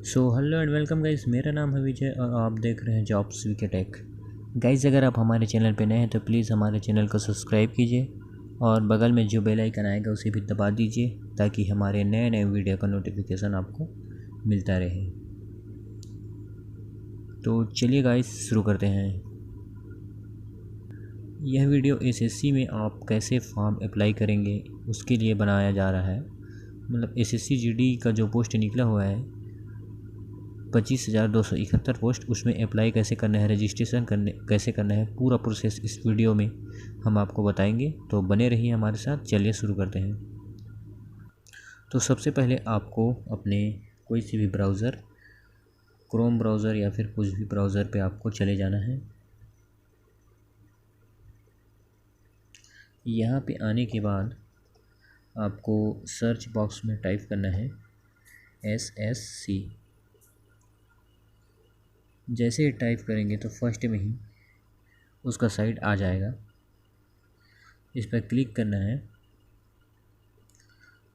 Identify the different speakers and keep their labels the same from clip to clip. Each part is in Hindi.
Speaker 1: So hello and welcome guys, मेरा नाम है विजय और आप देख रहे हैं जॉब्स वीके टेक। गाइस, अगर आप हमारे चैनल पे नए हैं तो प्लीज़ हमारे चैनल को सब्सक्राइब कीजिए और बगल में जो बेल आइकन आएगा उसे भी दबा दीजिए ताकि हमारे नए नए वीडियो का नोटिफिकेशन आपको मिलता रहे। तो चलिए गाइस, शुरू करते हैं। यह वीडियो एसएससी में आप कैसे फॉर्म अप्लाई करेंगे उसके लिए बनाया जा रहा है। मतलब एसएससी जीडी का जो पोस्ट निकला हुआ है 25,271 पोस्ट, उसमें अप्लाई कैसे करना है, रजिस्ट्रेशन कैसे करना है, पूरा प्रोसेस इस वीडियो में हम आपको बताएंगे। तो बने रहिए हमारे साथ। चलिए शुरू करते हैं। तो सबसे पहले आपको अपने कोई सी भी ब्राउज़र, क्रोम ब्राउज़र या फिर कुछ भी ब्राउज़र पे आपको चले जाना है। यहाँ पे आने के बाद आपको सर्च बॉक्स में टाइप करना है SSC। जैसे ही टाइप करेंगे तो फर्स्ट में ही उसका साइट आ जाएगा, इस पर क्लिक करना है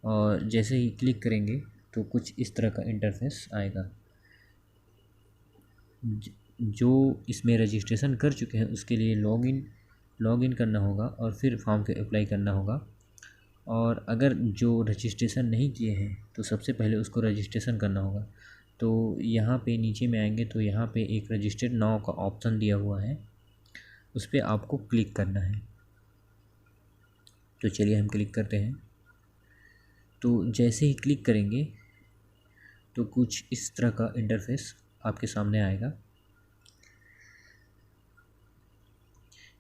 Speaker 1: और जैसे ही क्लिक करेंगे तो कुछ इस तरह का इंटरफेस आएगा। जो इसमें रजिस्ट्रेशन कर चुके हैं उसके लिए लॉगिन करना होगा और फिर फॉर्म को अप्लाई करना होगा। और अगर जो रजिस्ट्रेशन नहीं किए हैं तो सबसे पहले उसको रजिस्ट्रेशन करना होगा। तो यहाँ पे नीचे में आएंगे तो यहाँ पे एक रजिस्टर्ड नाउ का ऑप्शन दिया हुआ है, उस पर आपको क्लिक करना है। तो चलिए हम क्लिक करते हैं। तो जैसे ही क्लिक करेंगे तो कुछ इस तरह का इंटरफेस आपके सामने आएगा।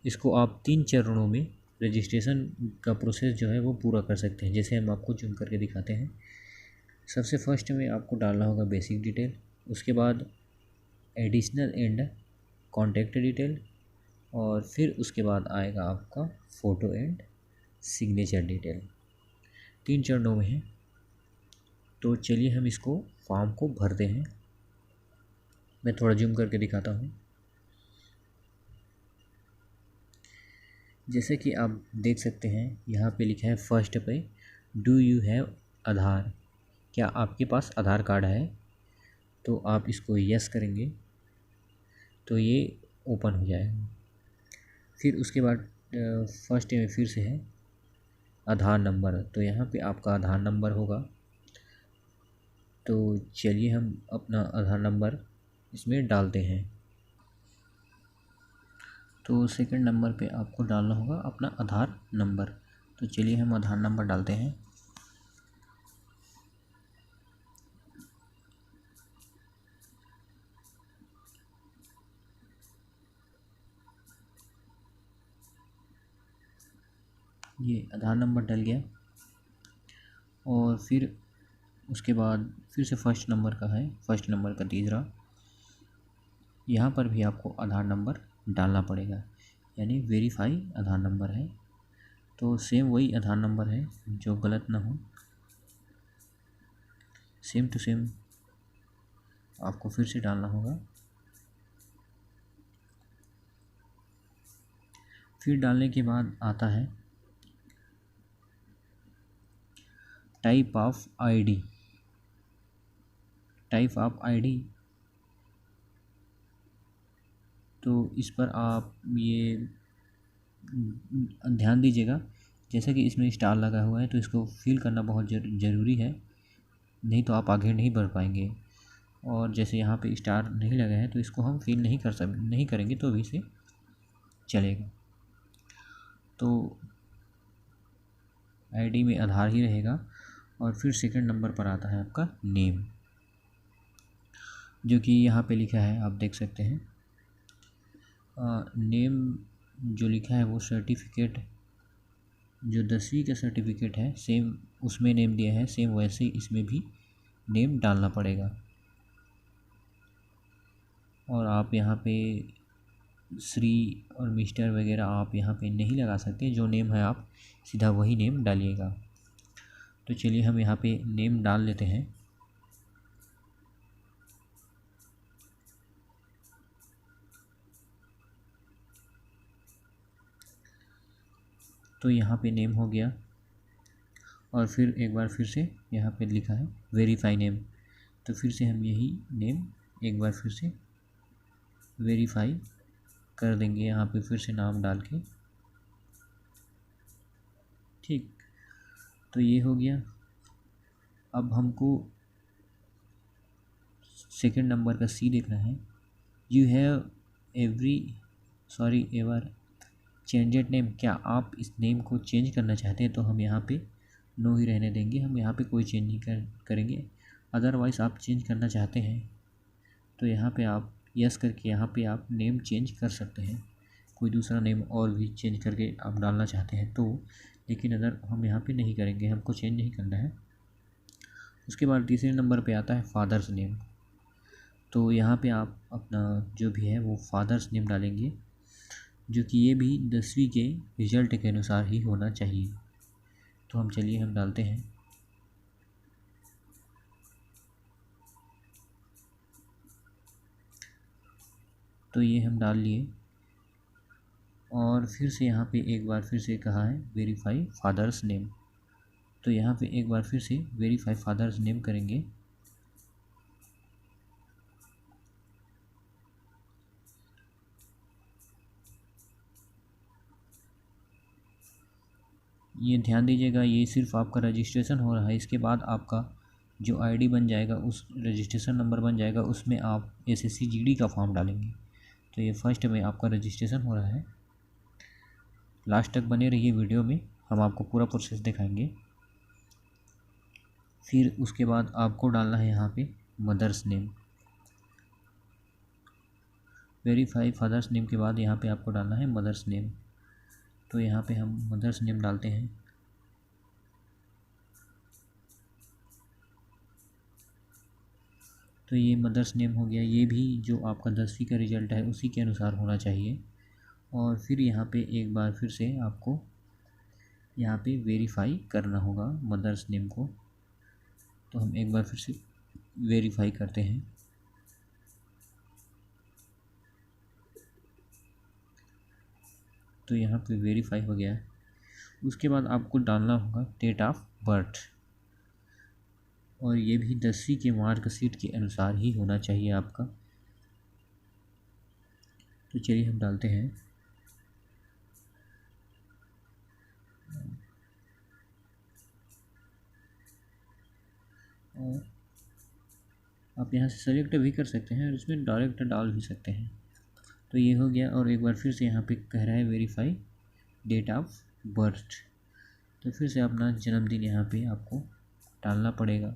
Speaker 1: इसको आप 3 चरणों में रजिस्ट्रेशन का प्रोसेस जो है वो पूरा कर सकते हैं। जैसे हम आपको जूम करके दिखाते हैं। सबसे फर्स्ट में आपको डालना होगा बेसिक डिटेल, उसके बाद एडिशनल एंड कॉन्टैक्ट डिटेल, और फिर उसके बाद आएगा आपका फ़ोटो एंड सिग्नेचर डिटेल। 3 चरणों में है। तो चलिए हम इसको फॉर्म को भरते हैं। मैं थोड़ा जूम करके दिखाता हूँ। जैसे कि आप देख सकते हैं यहाँ पे लिखा है फर्स्ट पे, डू यू हैव आधार, क्या आपके पास आधार कार्ड है। तो आप इसको यस करेंगे तो ये ओपन हो जाएगा। फिर उसके बाद फर्स्ट में फिर से है आधार नंबर, तो यहाँ पे आपका आधार नंबर होगा। तो चलिए हम अपना आधार नंबर इसमें डालते हैं। तो सेकंड नंबर पे आपको डालना होगा अपना आधार नंबर। तो चलिए हम आधार नंबर डालते हैं। ये आधार नंबर डल गया। और फिर उसके बाद फिर से फर्स्ट नंबर का है, फर्स्ट नंबर का तीसरा, यहाँ पर भी आपको आधार नंबर डालना पड़ेगा, यानी वेरीफाई आधार नंबर है। तो सेम वही आधार नंबर है, जो गलत ना हो, सेम टू सेम आपको फिर से डालना होगा। फिर डालने के बाद आता है type of ID. Type of ID, तो इस पर आप ये ध्यान दीजिएगा। जैसा कि इसमें स्टार लगा हुआ है तो इसको फिल करना बहुत ज़रूरी है, नहीं तो आप आगे नहीं बढ़ पाएंगे। और जैसे यहाँ पे स्टार नहीं लगा है तो इसको हम फिल नहीं करेंगे तो भी से चलेगा। तो आईडी में आधार ही रहेगा। और फिर सेकंड नंबर पर आता है आपका नेम, जो कि यहाँ पे लिखा है, आप देख सकते हैं। नेम जो लिखा है वो सर्टिफिकेट, जो 10वीं का सर्टिफिकेट है सेम उसमें नेम दिया है, सेम वैसे ही इसमें भी नेम डालना पड़ेगा। और आप यहाँ पे श्री और मिस्टर वगैरह आप यहाँ पे नहीं लगा सकते, जो नेम है आप सीधा वही नेम डालिएगा। तो चलिए हम यहाँ पे नेम डाल लेते हैं। तो यहाँ पे नेम हो गया। और फिर एक बार फिर से यहाँ पे लिखा है वेरीफाई नेम, तो फिर से हम यही नेम एक बार फिर से वेरीफाई कर देंगे यहाँ पे फिर से नाम डाल के। ठीक, तो ये हो गया। अब हमको सेकंड नंबर का सी देखना है। You have ever changed name, क्या आप इस नेम को चेंज करना चाहते हैं? तो हम यहाँ पे नो ही रहने देंगे, हम यहाँ पे कोई चेंज नहीं करेंगे। अदरवाइज़ आप चेंज करना चाहते हैं तो यहाँ पे आप यस करके यहाँ पे आप नेम चेंज कर सकते हैं, कोई दूसरा नेम और भी चेंज करके आप डालना चाहते हैं तो। लेकिन अगर हम यहाँ पे नहीं करेंगे, हमको चेंज नहीं करना है। उसके बाद तीसरे नंबर पे आता है फादर्स नेम। तो यहाँ पे आप अपना जो भी है वो फादर्स नेम डालेंगे, जो कि ये भी 10वीं के रिजल्ट के अनुसार ही होना चाहिए। तो हम चलिए हम डालते हैं। तो ये हम डाल लिए और फिर से यहाँ पे एक बार फिर से कहा है वेरीफाई फादर्स नेम। तो यहाँ पे एक बार फिर से वेरीफाई फादर्स नेम करेंगे। ये ध्यान दीजिएगा, ये सिर्फ आपका रजिस्ट्रेशन हो रहा है। इसके बाद आपका जो आईडी बन जाएगा, उस रजिस्ट्रेशन नंबर बन जाएगा, उसमें आप एसएससी जीडी का फॉर्म डालेंगे। तो ये फर्स्ट में आपका रजिस्ट्रेशन हो रहा है। लास्ट तक बने रहिए वीडियो में, हम आपको पूरा प्रोसेस दिखाएंगे। फिर उसके बाद आपको डालना है यहाँ पे mother's name. Verify father's name के बाद यहाँ पे आपको डालना है मदर्स नेम। तो यहाँ पे हम मदर्स नेम डालते हैं। तो ये मदर्स नेम हो गया। ये भी जो आपका 10वीं का रिज़ल्ट है उसी के अनुसार होना चाहिए। और फिर यहाँ पे एक बार फिर से आपको यहाँ पे वेरीफाई करना होगा मदर्स नेम को। तो हम एक बार फिर से वेरीफाई करते हैं। तो यहाँ पे वेरीफाई हो गया। उसके बाद आपको डालना होगा डेट ऑफ बर्थ, और ये भी 10वीं के मार्कशीट के अनुसार ही होना चाहिए आपका। तो चलिए हम डालते हैं। और आप यहाँ से सेलेक्ट भी कर सकते हैं और इसमें डायरेक्ट डाल भी सकते हैं। तो ये हो गया। और एक बार फिर से यहाँ पे कह रहा है वेरीफाई डेट ऑफ बर्थ। तो फिर से अपना जन्मदिन यहाँ पे आपको डालना पड़ेगा।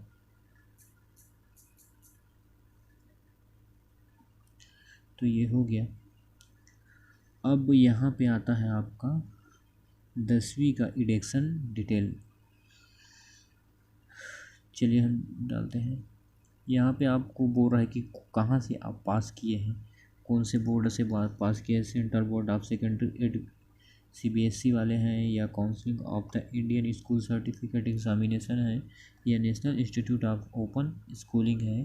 Speaker 1: तो ये हो गया। अब यहाँ पे आता है आपका 10वीं का एडमिशन डिटेल। चलिए हम डालते हैं। यहाँ पे आपको बोल रहा है कि कहाँ से आप पास किए हैं, कौन से बोर्ड से पास किए हैं। Central board of secondary CBSE वाले हैं, या counselling of the Indian school certificate examination है, या national institute of open schooling है।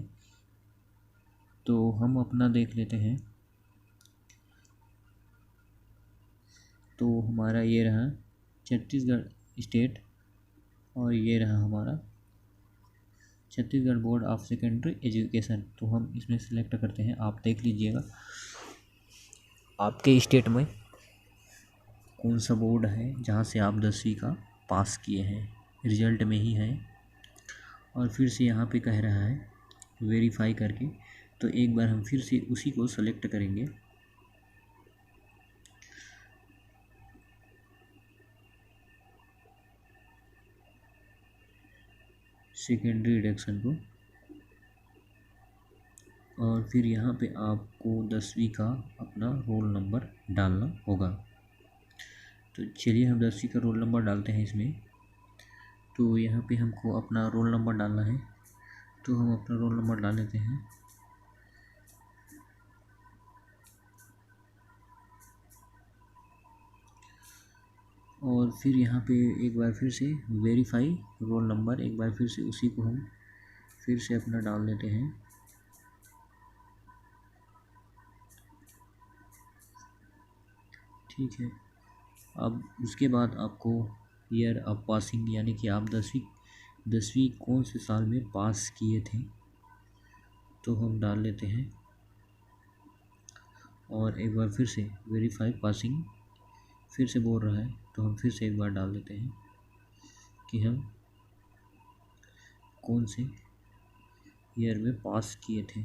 Speaker 1: तो हम अपना देख लेते हैं। तो हमारा ये रहा छत्तीसगढ़ स्टेट, और ये रहा हमारा Chhattisgarh board of secondary education. तो हम इसमें सेलेक्ट करते हैं। आप देख लीजिएगा आपके स्टेट में कौन सा बोर्ड है जहाँ से आप 10वीं का पास किए हैं, रिजल्ट में ही है। और फिर से यहाँ पे कह रहा है वेरीफाई करके। तो एक बार हम फिर से उसी को सेलेक्ट करेंगे। सेकेंडरी एडमिशन को, और फिर यहाँ पे आपको 10वीं का अपना रोल नंबर डालना होगा। तो चलिए हम 10वीं का रोल नंबर डालते हैं इसमें। तो यहाँ पे हमको अपना रोल नंबर डालना है। तो हम अपना रोल नंबर डाल लेते हैं। और फिर यहाँ पे एक बार फिर से वेरीफाई रोल नंबर, एक बार फिर से उसी को हम फिर से अपना डाल देते हैं। ठीक है। अब उसके बाद आपको ईयर ऑफ पासिंग, यानी कि आप 10वीं कौन से साल में पास किए थे, तो हम डाल लेते हैं और एक बार फिर से वेरीफाई पासिंग फिर से बोल रहा है, तो हम फिर से एक बार डाल देते हैं कि हम कौन से ईयर में पास किए थे।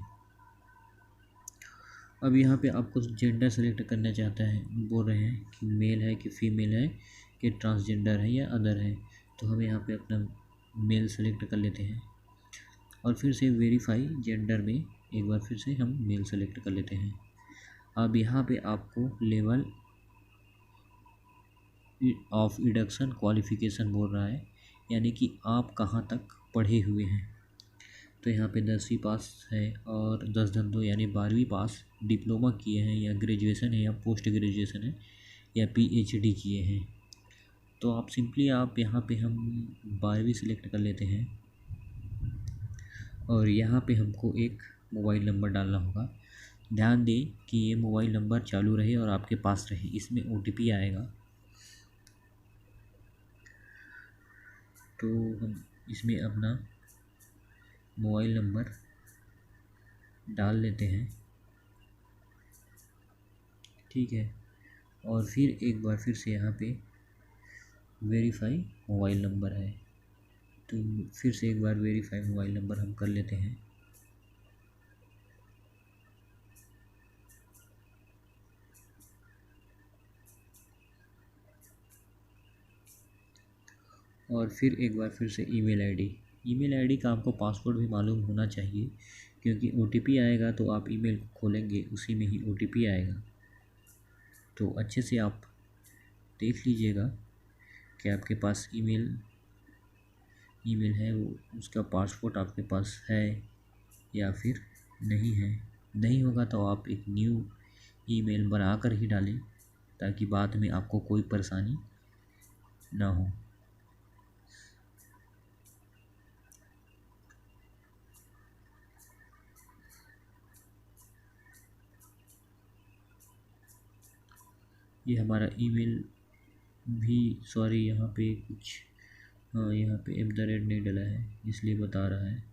Speaker 1: अब यहाँ पे आपको जेंडर सेलेक्ट करना चाहता है, बोल रहे हैं कि मेल है कि फीमेल है कि ट्रांसजेंडर है या अदर है, तो हम यहाँ पे अपना मेल सेलेक्ट कर लेते हैं और फिर से वेरीफाई जेंडर में एक बार फिर से हम मेल सेलेक्ट कर लेते हैं। अब यहाँ पे आपको लेवल ऑफ इंडक्शन क्वालिफ़िकेशन बोल रहा है, यानी कि आप कहाँ तक पढ़े हुए हैं। तो यहाँ पे 10वीं पास है और 10-2 यानी 12वीं पास, डिप्लोमा किए हैं या ग्रेजुएशन है या पोस्ट ग्रेजुएशन है या पीएचडी किए हैं। तो आप सिंपली आप यहाँ पे हम 12वीं सिलेक्ट कर लेते हैं और यहाँ पे हमको एक मोबाइल नंबर डालना होगा। ध्यान दें कि ये मोबाइल नंबर चालू रहे और आपके पास रहे, इसमें OTP आएगा। तो हम इसमें अपना मोबाइल नंबर डाल लेते हैं, ठीक है। और फिर एक बार फिर से यहाँ पे वेरीफाई मोबाइल नंबर है, तो फिर से एक बार वेरीफाई मोबाइल नंबर हम कर लेते हैं। और फिर एक बार फिर से ईमेल आईडी का आपको पासवर्ड भी मालूम होना चाहिए, क्योंकि OTP आएगा तो आप ईमेल खोलेंगे उसी में ही OTP आएगा। तो अच्छे से आप देख लीजिएगा कि आपके पास ईमेल है, वो उसका पासवर्ड आपके पास है या फिर नहीं है। नहीं होगा तो आप एक न्यू ईमेल बना कर ही डालें, ताकि बाद में आपको कोई परेशानी ना हो। ये हमारा ईमेल भी, सॉरी यहाँ पे कुछ, हाँ यहाँ पे @ नहीं डला है इसलिए बता रहा है,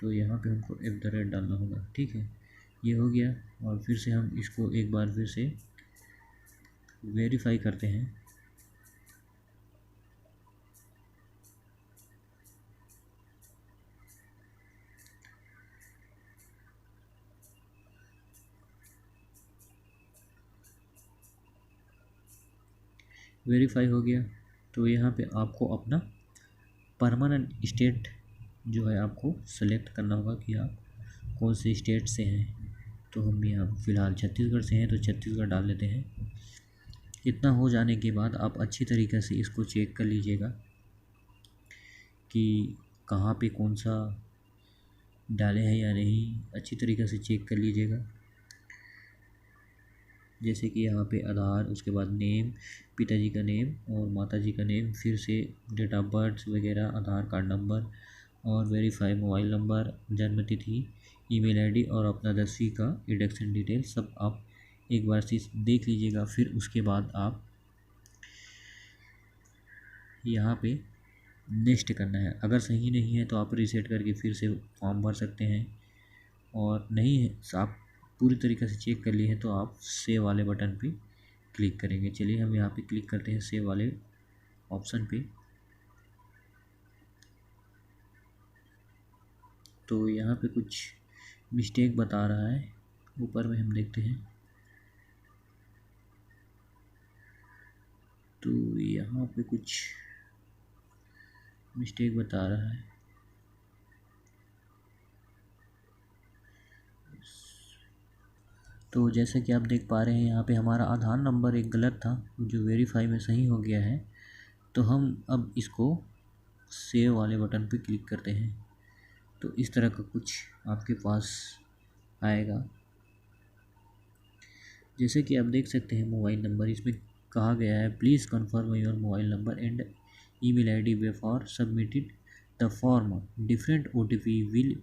Speaker 1: तो यहाँ पे हमको @ डालना होगा, ठीक है। ये हो गया और फिर से हम इसको एक बार फिर से वेरीफाई करते हैं। वेरीफाई हो गया, तो यहाँ पे आपको अपना परमानेंट स्टेट जो है आपको सेलेक्ट करना होगा कि आप कौन से स्टेट से हैं। तो हम यहाँ फ़िलहाल छत्तीसगढ़ से हैं, तो छत्तीसगढ़ डाल लेते हैं। इतना हो जाने के बाद आप अच्छी तरीक़े से इसको चेक कर लीजिएगा कि कहाँ पे कौन सा डाले हैं या नहीं, अच्छी तरीक़े से चेक कर लीजिएगा। जैसे कि यहाँ पे आधार, उसके बाद नेम, पिताजी का नेम और माताजी का नेम, फिर से डेट ऑफ बर्थ वगैरह, आधार कार्ड नंबर और वेरीफाई मोबाइल नंबर, जन्म तिथि, ईमेल आईडी और अपना 10वीं का एडक्शन डिटेल सब आप एक बार से देख लीजिएगा। फिर उसके बाद आप यहाँ पे नेक्स्ट करना है। अगर सही नहीं है तो आप रीसेट करके फिर से फॉर्म भर सकते हैं, और नहीं है आप पूरी तरीक़े से चेक कर लिए हैं तो आप सेव वाले बटन पे क्लिक करेंगे। चलिए हम यहाँ पे क्लिक करते हैं सेव वाले ऑप्शन पे। तो यहाँ पे कुछ मिस्टेक बता रहा है, ऊपर में हम देखते हैं। तो यहाँ पे कुछ मिस्टेक बता रहा है। तो जैसे कि आप देख पा रहे हैं यहाँ पे हमारा आधार नंबर एक गलत था, जो वेरीफाई में सही हो गया है। तो हम अब इसको सेव वाले बटन पे क्लिक करते हैं, तो इस तरह का कुछ आपके पास आएगा। जैसे कि आप देख सकते हैं मोबाइल नंबर, इसमें कहा गया है please confirm your mobile number and email ID before submitted the form, different OTP will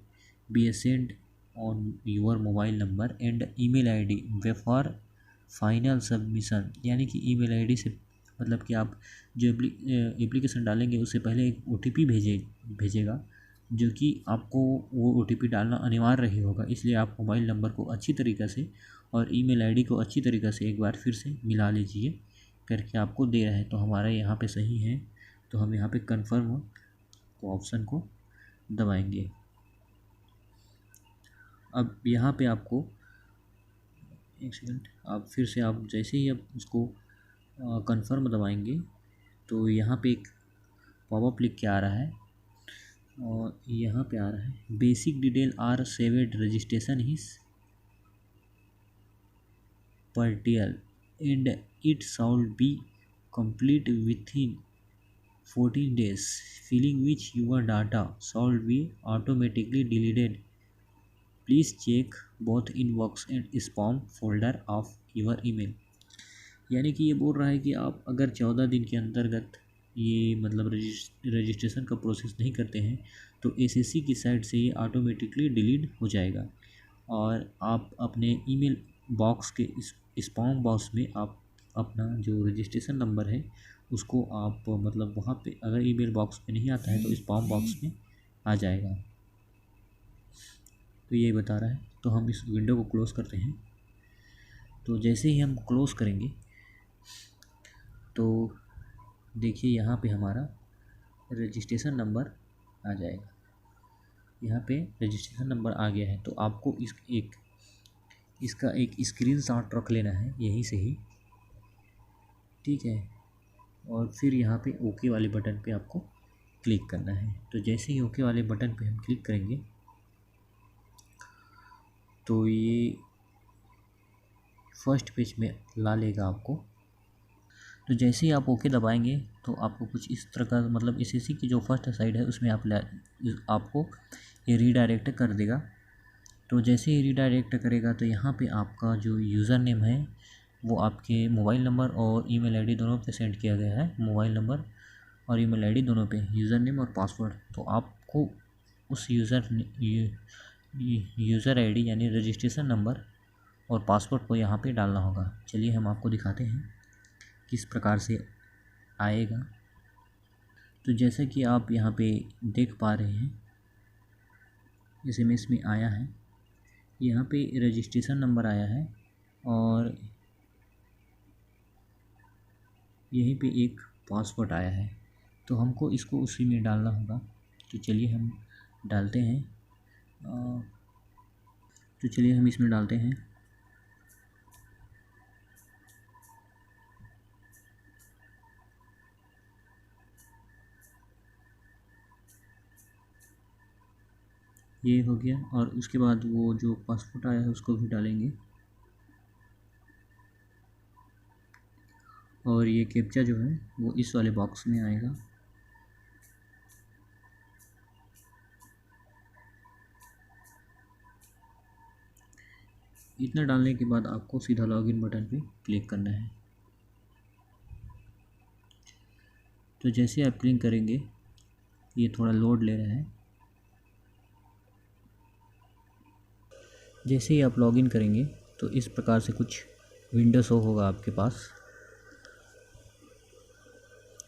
Speaker 1: be send on your mobile number and email ID before final submission. यानी कि ईमेल आईडी से मतलब कि आप जो एप्लीकेशन डालेंगे उससे पहले एक OTP भेजेगा, जो कि आपको वो OTP डालना अनिवार्य ही होगा। इसलिए आप मोबाइल नंबर को अच्छी तरीक़े से और ईमेल आईडी को अच्छी तरीक़े से एक बार फिर से मिला लीजिए करके आपको दे रहा है। तो हमारा यहाँ पे सही है, तो हम यहाँ पे कन्फर्म को ऑप्शन को दबाएंगे। अब यहाँ पे आपको एक सेकंड, आप फिर से आप जैसे ही आप उसको कन्फर्म दबाएंगे तो यहाँ पे एक पॉपअप लिख के आ रहा है और यहाँ पे आ रहा है basic detail are saved, registration is partial and it shall be complete within 14 days, filling which your data shall be automatically deleted. Please check both inbox and spam folder of your email। यानी कि ये बोल रहा है कि आप अगर 14 दिन के अंतर्गत ये मतलब रजिस्ट्रेशन का प्रोसेस नहीं करते हैं तो SSC की साइट से ये ऑटोमेटिकली डिलीट हो जाएगा और आप अपने ईमेल बॉक्स के स्पैम बॉक्स में आप अपना जो रजिस्ट्रेशन नंबर है उसको आप मतलब वहाँ पे अगर ईमेल बॉक्स में नहीं आता है तो स्पैम बॉक्स में आ जाएगा। तो ये बता रहा है। तो हम इस विंडो को क्लोज़ करते हैं। तो जैसे ही हम क्लोज़ करेंगे तो देखिए यहाँ पे हमारा रजिस्ट्रेशन नंबर आ जाएगा। यहाँ पे रजिस्ट्रेशन नंबर आ गया है। तो आपको इसका एक स्क्रीनशॉट रख लेना है यहीं से ही, ठीक है। और फिर यहाँ पे ओके वाले बटन पे आपको क्लिक करना है। तो जैसे ही ओके वाले बटन पे हम क्लिक करेंगे तो ये फर्स्ट पेज में ला लेगा आपको। तो जैसे ही आप ओके दबाएंगे तो आपको कुछ इस तरह का मतलब SSC की जो फर्स्ट साइड है उसमें आपको ये रीडायरेक्ट कर देगा। तो जैसे ही रीडायरेक्ट करेगा तो यहाँ पे आपका जो यूज़र नेम है वो आपके मोबाइल नंबर और ईमेल आईडी दोनों पे सेंड किया गया है। मोबाइल नंबर और ईमेल आईडी दोनों पे यूज़र नेम और पासवर्ड। तो आपको उस यूज़र आईडी यानी रजिस्ट्रेशन नंबर और पासवर्ड को यहाँ पे डालना होगा। चलिए हम आपको दिखाते हैं किस प्रकार से आएगा। तो जैसे कि आप यहाँ पे देख पा रहे हैं SMS में आया है, यहाँ पे रजिस्ट्रेशन नंबर आया है और यहीं पे एक पासवर्ड आया है। तो हमको इसको उसी में डालना होगा। तो चलिए हम डालते हैं। तो चलिए हम इसमें डालते हैं। ये हो गया और उसके बाद वो जो पासवर्ड आया है उसको भी डालेंगे और ये कैप्चा जो है वो इस वाले बॉक्स में आएगा। इतना डालने के बाद आपको सीधा लॉगिन बटन पे क्लिक करना है। तो जैसे आप क्लिक करेंगे ये थोड़ा लोड ले रहा है। जैसे ही आप लॉगिन करेंगे तो इस प्रकार से कुछ विंडो शो होगा आपके पास।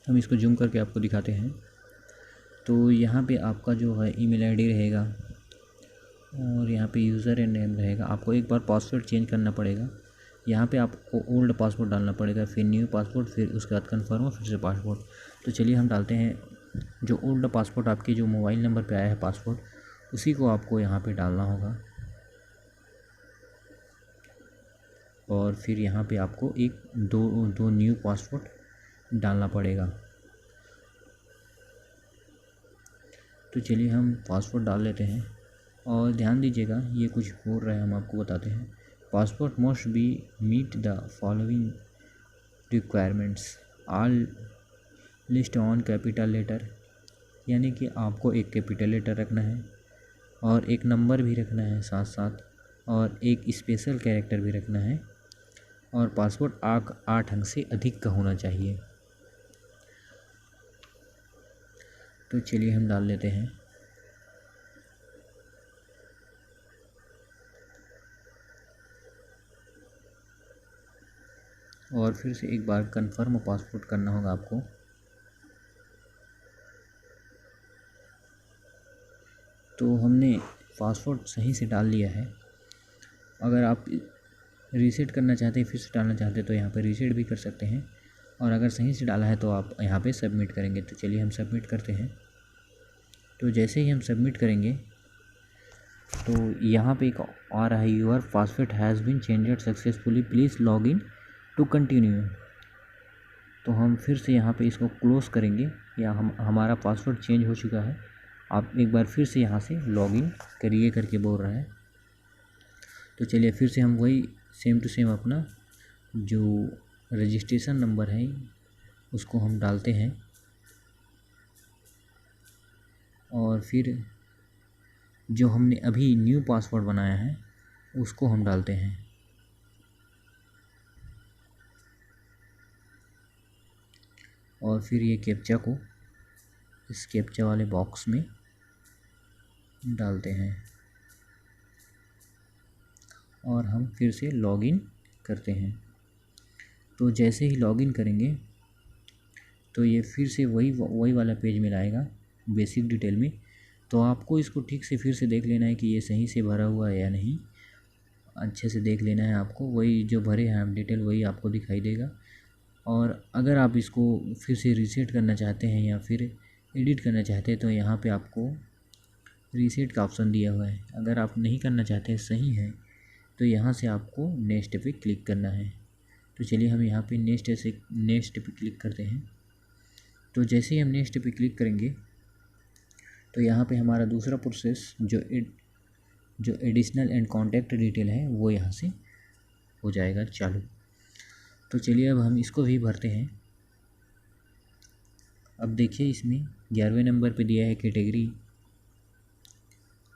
Speaker 1: हम इसको जूम करके आपको दिखाते हैं। तो यहाँ पे आपका जो है ईमेल आईडी रहेगा और यहाँ पे यूज़र एंड नेम रहेगा। आपको एक बार पासवर्ड चेंज करना पड़ेगा। यहाँ पे आपको ओल्ड पासवर्ड डालना पड़ेगा, फिर न्यू पासवर्ड, फिर उसके बाद कन्फर्म, फिर से पासवर्ड। तो चलिए हम डालते हैं जो ओल्ड पासवर्ड आपके जो मोबाइल नंबर पे आया है पासवर्ड, उसी को आपको यहाँ पे डालना होगा। और फिर यहाँ पे आपको एक दो न्यू पासवर्ड डालना पड़ेगा। तो चलिए हम पासवर्ड डाल लेते हैं और ध्यान दीजिएगा ये कुछ हो रहा है, हम आपको बताते हैं। Password must be meet the following requirements, all list on capital letter, यानी कि आपको एक कैपिटल लेटर रखना है और एक नंबर भी रखना है साथ साथ, और एक स्पेशल कैरेक्टर भी रखना है, और पासवर्ड 8 अंक से अधिक का होना चाहिए। तो चलिए हम डाल लेते हैं। और फिर से एक बार कंफर्म पासवर्ड करना होगा आपको। तो हमने पासवर्ड सही से डाल लिया है। अगर आप रीसेट करना चाहते हैं, फिर से डालना चाहते हैं, तो यहाँ पे रीसेट भी कर सकते हैं, और अगर सही से डाला है तो आप यहाँ पे सबमिट करेंगे। तो चलिए हम सबमिट करते हैं। तो जैसे ही हम सबमिट करेंगे तो यहाँ पे एक आ रहा है, your password has been changed successfully, please log in to continue. तो हम फिर से यहाँ पे इसको क्लोज़ करेंगे, या हमारा पासवर्ड चेंज हो चुका है, आप एक बार फिर से यहाँ से लॉग इन करिए करके बोल रहा है। तो चलिए फिर से हम वही सेम टू सेम अपना जो रजिस्ट्रेशन नंबर है उसको हम डालते हैं, और फिर जो हमने अभी न्यू पासवर्ड बनाया है उसको हम डालते हैं। और फिर ये कैप्चा को इस कैप्चा वाले बॉक्स में डालते हैं, और हम फिर से लॉगिन करते हैं। तो जैसे ही लॉगिन करेंगे तो ये फिर से वही वाला पेज में लाएगा बेसिक डिटेल में। तो आपको इसको ठीक से फिर से देख लेना है कि ये सही से भरा हुआ है या नहीं, अच्छे से देख लेना है आपको। वही जो भरे हैं आप डिटेल वही आपको दिखाई देगा। और अगर आप इसको फिर से रीसेट करना चाहते हैं या फिर एडिट करना चाहते हैं तो यहाँ पे आपको रीसेट का ऑप्शन दिया हुआ है। अगर आप नहीं करना चाहते हैं, सही है, तो यहाँ से आपको नेक्स्ट पे क्लिक करना है। तो चलिए हम यहाँ पे नेक्स्ट पे क्लिक करते हैं। तो जैसे ही हम नेक्स्ट पे क्लिक करेंगे तो यहाँ पे हमारा दूसरा प्रोसेस जो एडिशनल एंड कॉन्टैक्ट डिटेल है वो यहाँ से हो जाएगा चालू। तो चलिए अब हम इसको भी भरते हैं। अब देखिए इसमें 11वें नंबर पे दिया है कैटेगरी,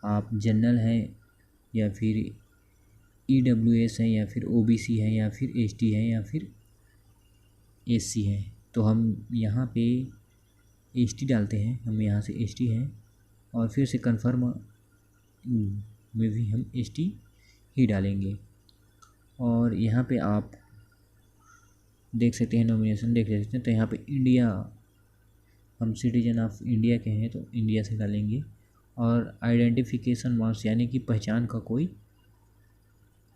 Speaker 1: आप जनरल हैं या फिर EWS हैं या फिर OBC हैं या फिर ST हैं या फिर SC हैं। तो हम यहाँ पे ST डालते हैं, हम यहाँ से ST हैं, और फिर से कन्फर्म में भी हम ST ही डालेंगे। और यहाँ पे आप देख सकते हैं, नॉमिनेशन देख सकते हैं। तो यहाँ पे इंडिया, हम सिटीजन ऑफ इंडिया के हैं तो इंडिया से डालेंगे। और आइडेंटिफिकेशन मार्क्स यानी कि पहचान का कोई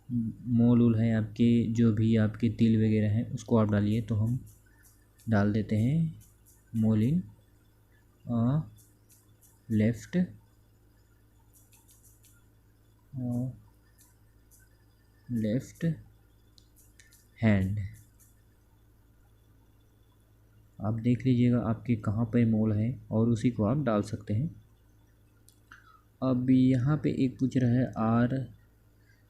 Speaker 1: मोल उल है आपके, जो भी आपके तिल वगैरह हैं उसको आप डालिए। तो हम डाल देते हैं मोल इन लेफ्ट हैंड। आप देख लीजिएगा आपके कहाँ पे मोल है और उसी को आप डाल सकते हैं। अब यहाँ पे एक पूछ रहा है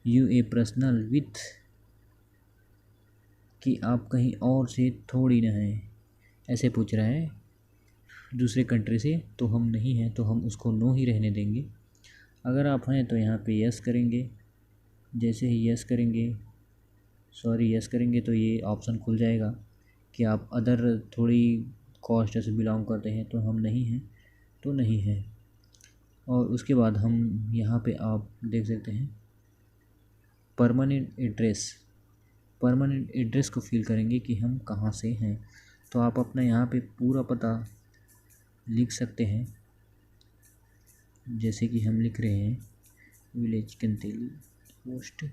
Speaker 1: RU a पर्सनल विथ, कि आप कहीं और से थोड़ी ना हैं, ऐसे पूछ रहा है दूसरे कंट्री से। तो हम नहीं हैं, तो हम उसको नो ही रहने देंगे। अगर आप हैं तो यहाँ पे यस करेंगे। जैसे ही यस करेंगे तो ये ऑप्शन खुल जाएगा कि आप अदर थोड़ी कास्ट से बिलोंग करते हैं। तो हम नहीं हैं, तो नहीं हैं। और उसके बाद हम यहाँ पे आप देख सकते हैं परमानेंट एड्रेस को फिल करेंगे कि हम कहाँ से हैं। तो आप अपना यहाँ पे पूरा पता लिख सकते हैं, जैसे कि हम लिख रहे हैं विलेज कंतेली पोस्ट,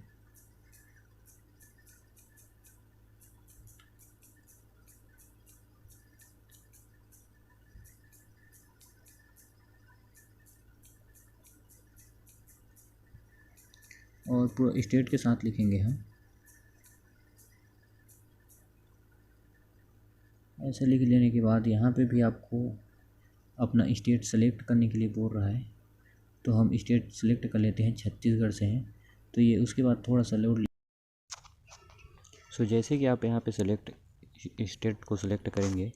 Speaker 1: और पूरा स्टेट के साथ लिखेंगे हम। ऐसे लिख लेने के बाद यहाँ पे भी आपको अपना स्टेट सेलेक्ट करने के लिए बोल रहा है। तो हम स्टेट सेलेक्ट कर लेते हैं, छत्तीसगढ़ से हैं। तो ये उसके बाद थोड़ा सा लोड। जैसे कि आप यहाँ पे स्टेट को सिलेक्ट करेंगे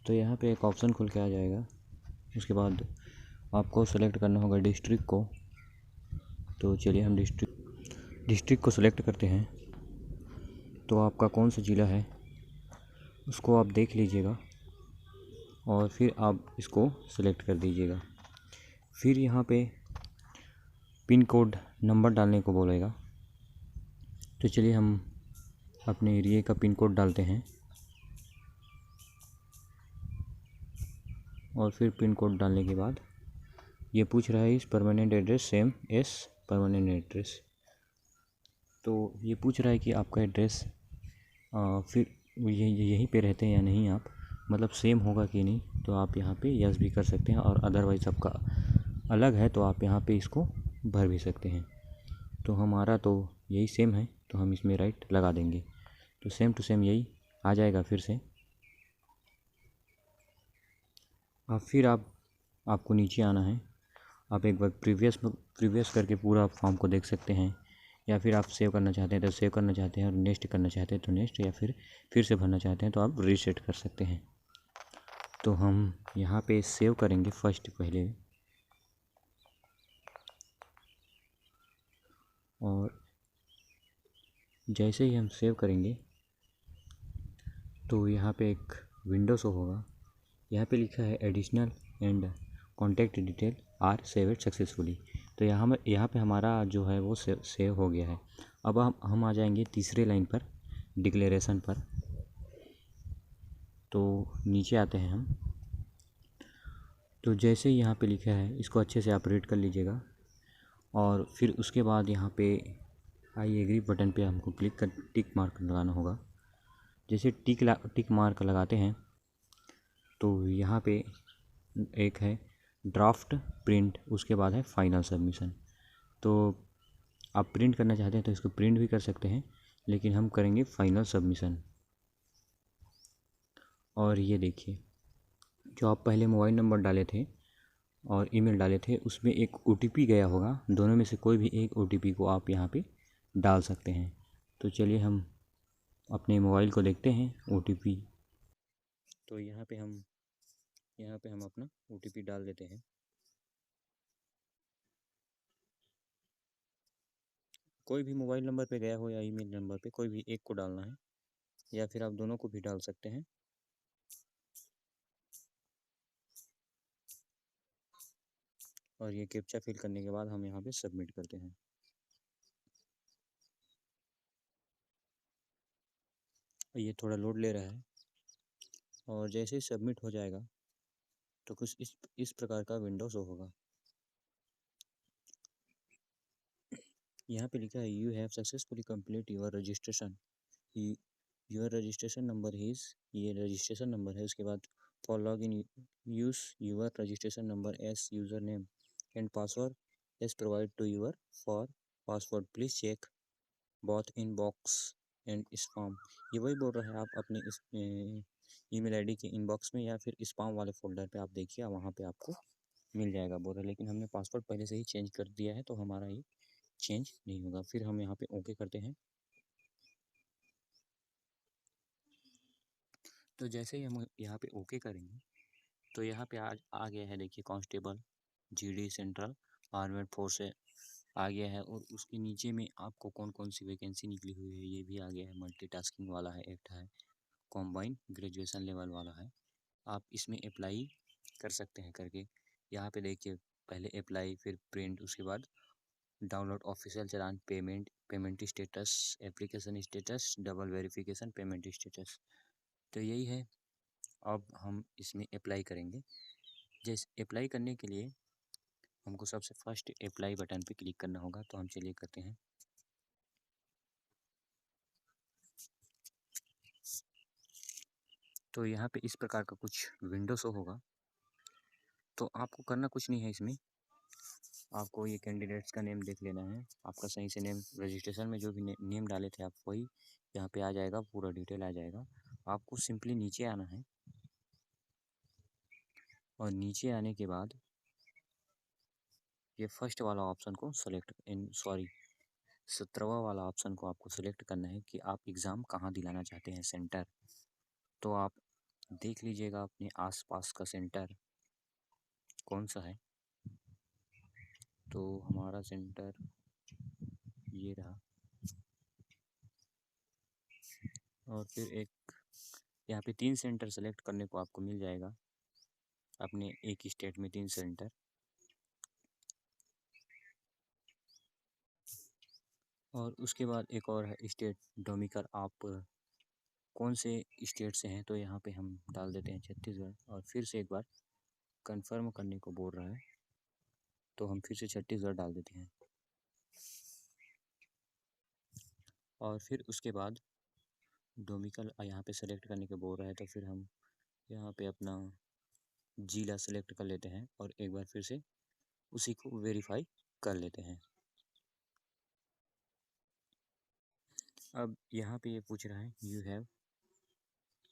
Speaker 1: तो यहाँ पे एक ऑप्शन खुल के आ जाएगा। उसके बाद आपको सेलेक्ट करना होगा डिस्ट्रिक्ट को। तो चलिए हम डिस्ट्रिक्ट को सिलेक्ट करते हैं। तो आपका कौन सा ज़िला है उसको आप देख लीजिएगा, और फिर आप इसको सिलेक्ट कर दीजिएगा। फिर यहाँ पे पिन कोड नंबर डालने को बोलेगा। तो चलिए हम अपने एरिया का पिन कोड डालते हैं, और फिर पिन कोड डालने के बाद ये पूछ रहा है इस permanent address same S permanent address. तो ये पूछ रहा है कि आपका एड्रेस फिर यहीं पे रहते हैं या नहीं आप, मतलब सेम होगा कि नहीं। तो आप यहाँ पे यस भी कर सकते हैं, और अदरवाइज़ आपका अलग है तो आप यहाँ पे इसको भर भी सकते हैं। तो हमारा तो यही सेम है, तो हम इसमें राइट लगा देंगे, तो सेम टू सेम यही आ जाएगा फिर से। फिर आपको नीचे आना है। आप एक बार प्रीवियस करके पूरा फॉर्म को देख सकते हैं, या फिर आप सेव करना चाहते हैं तो सेव करना चाहते हैं, और नेक्स्ट करना चाहते हैं तो नेक्स्ट, या फिर से भरना चाहते हैं तो आप रीसेट कर सकते हैं। तो हम यहाँ पे सेव करेंगे फर्स्ट पहले, और जैसे ही हम सेव करेंगे तो यहाँ पे एक विंडो शो होगा। यहाँ पे लिखा है additional and contact detail are saved successfully. तो यहाँ पे हमारा जो है वो सेव हो गया है। अब हम आ जाएंगे तीसरे लाइन पर, डिक्लेरेशन पर। तो नीचे आते हैं हम। तो जैसे ही यहाँ पे लिखा है इसको अच्छे से आप रीड कर लीजिएगा, और फिर उसके बाद यहाँ पे आई एग्री बटन पे हमको क्लिक कर टिक मार्क लगाना होगा। जैसे टिक मार्क लगाते हैं तो यहाँ पे एक है ड्राफ्ट प्रिंट, उसके बाद है फाइनल सबमिशन। तो आप प्रिंट करना चाहते हैं तो इसको प्रिंट भी कर सकते हैं, लेकिन हम करेंगे फाइनल सबमिशन। और ये देखिए, जो आप पहले मोबाइल नंबर डाले थे और ईमेल डाले थे उसमें एक OTP गया होगा, दोनों में से कोई भी एक OTP को आप यहाँ पे डाल सकते हैं। तो चलिए हम अपने मोबाइल को देखते हैं OTP। तो यहाँ पे हम अपना OTP डाल देते हैं। कोई भी मोबाइल नंबर पे गया हो या ईमेल नंबर पे, कोई भी एक को डालना है, या फिर आप दोनों को भी डाल सकते हैं। और ये कैप्चा फिल करने के बाद हम यहाँ पे सबमिट करते हैं। ये थोड़ा लोड ले रहा है, और जैसे ही सबमिट हो जाएगा तो कुछ इस प्रकार का विंडो शो होगा। यहाँ पे लिखा है you have successfully complete your registration. Your registration number is, ये रजिस्ट्रेशन नंबर है। उसके बाद for log in use your registration number as user name and password as provide to your for password please check both inbox and spam. ये वही बोल रहा है, आप अपने इस ईमेल आईडी के इनबॉक्स में या फिर स्पाम वाले फोल्डर पे आप देखिए, वहाँ पे आपको मिल जाएगा बोल रहा है। लेकिन हमने पासवर्ड पहले से ही चेंज कर दिया है तो हमारा ये चेंज नहीं होगा। फिर हम यहाँ पे ओके करते हैं। तो जैसे ही हम यहाँ पे ओके करेंगे तो यहाँ पे आ गया है, देखिए constable GD central armed force है आ गया है, और उसके नीचे में आपको कौन कौन सी वैकेंसी निकली हुई है ये भी आ गया है। मल्टीटास्किंग वाला है, एक है कॉम्बाइन ग्रेजुएशन लेवल वाला है। आप इसमें अप्लाई कर सकते हैं करके। यहाँ पे देखिए, पहले अप्लाई, फिर प्रिंट, उसके बाद download official challan, payment status, application status, double verification, payment status. तो यही है। अब हम इसमें अप्लाई करेंगे। जैसे अप्लाई करने के लिए हमको सबसे फर्स्ट अप्लाई बटन पे क्लिक करना होगा, तो हम चलिए करते हैं। तो यहाँ पे इस प्रकार का कुछ विंडो शो होगा। तो आपको करना कुछ नहीं है इसमें, आपको ये कैंडिडेट्स का नेम देख लेना है। आपका सही से नेम, रजिस्ट्रेशन में जो भी नेम डाले थे आप वही यहाँ पे आ जाएगा, पूरा डिटेल आ जाएगा। आपको सिंपली नीचे आना है, और नीचे आने के बाद ये फर्स्ट वाला ऑप्शन को सेलेक्ट, 17वां वाला ऑप्शन को आपको सेलेक्ट करना है कि आप एग्ज़ाम कहाँ दिलाना चाहते हैं सेंटर। तो आप देख लीजिएगा अपने आसपास का सेंटर कौन सा है। तो हमारा सेंटर ये रहा, और फिर एक यहाँ पे 3 सेंटर सेलेक्ट करने को आपको मिल जाएगा, अपने एक ही स्टेट में 3 सेंटर। और उसके बाद एक और है स्टेट डोमिकल, आप कौन से स्टेट से हैं, तो यहाँ पे हम डाल देते हैं छत्तीसगढ़। और फिर से एक बार कंफर्म करने को बोल रहा है। तो हम फिर से छत्तीसगढ़ डाल देते हैं। और फिर उसके बाद डोमिकल यहाँ पे सेलेक्ट करने के बोल रहा है, तो फिर हम यहाँ पे अपना जिला सेलेक्ट कर लेते हैं और एक बार फिर से उसी को वेरीफाई कर लेते हैं। अब यहाँ पे ये पूछ रहा है you have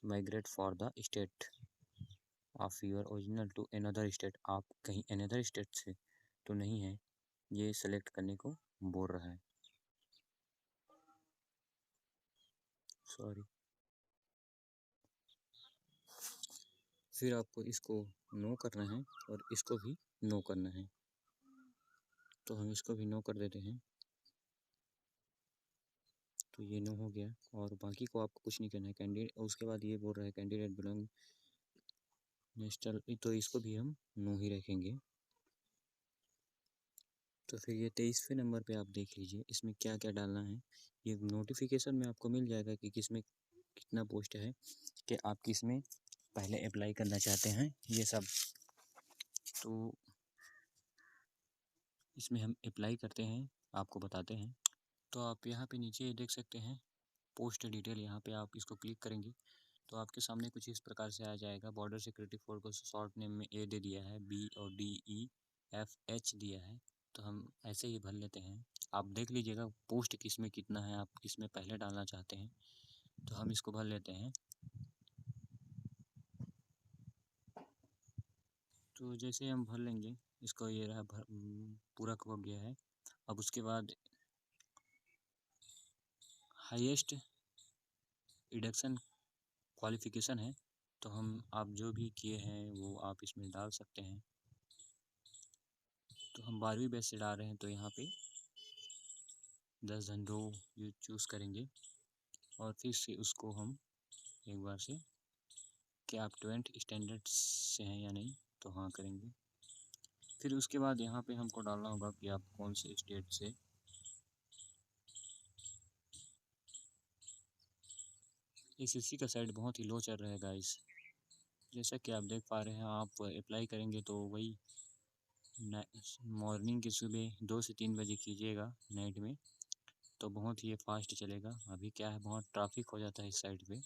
Speaker 1: migrate for the state of your original to another state. आप कहीं अनदर स्टेट से तो नहीं है, ये सेलेक्ट करने को बोल रहा है। सॉरी। फिर आपको इसको नो करना है और इसको भी नो करना है, तो हम इसको भी नो कर देते हैं। तो ये नो हो गया और बाकी को आपको कुछ नहीं करना है। कैंडिडेट, उसके बाद ये बोल रहा है कैंडिडेट बिलोंग नेशनल, तो इसको भी हम नो ही रखेंगे। तो फिर ये 23वें नंबर पे आप देख लीजिए इसमें क्या क्या डालना है। ये नोटिफिकेशन में आपको मिल जाएगा कि किसमें कितना पोस्ट है, कि आप किस में पहले अप्लाई करना चाहते हैं ये सब। तो इसमें हम अप्लाई करते हैं, आपको बताते हैं। तो आप यहाँ पे नीचे देख सकते हैं पोस्ट डिटेल, यहाँ पे आप इसको क्लिक करेंगे तो आपके सामने कुछ इस प्रकार से आ जाएगा। बॉर्डर सिक्योरिटी फोर्स को शॉर्ट नेम में ए दे दिया है, बी और DEFH दिया है, तो हम ऐसे ही भर लेते हैं। आप देख लीजिएगा पोस्ट किस में कितना है, आप किस में पहले डालना चाहते हैं, तो हम इसको भर लेते हैं। तो जैसे हम भर लेंगे इसको, ये रहा पूरा हो गया है। अब उसके बाद हाईएस्ट एजुकेशन क्वालिफ़िकेशन है, तो हम आप जो भी किए हैं वो आप इसमें डाल सकते हैं। तो हम 12वीं बैच से डाल रहे हैं, तो यहाँ पे 10 2 ये चूज़ करेंगे और फिर से उसको हम एक बार से कि आप 12th स्टैंडर्ड से हैं या नहीं, तो हाँ करेंगे। फिर उसके बाद यहाँ पे हमको डालना होगा कि आप कौन से स्टेट से। SSC का साइड बहुत ही लो चल रहा है गाइस, जैसा कि आप देख पा रहे हैं। आप अप्लाई करेंगे तो वही मॉर्निंग के सुबह 2 से 3 बजे कीजिएगा, नाइट में तो बहुत ही फास्ट चलेगा। अभी क्या है बहुत ट्रैफिक हो जाता है इस साइड पे।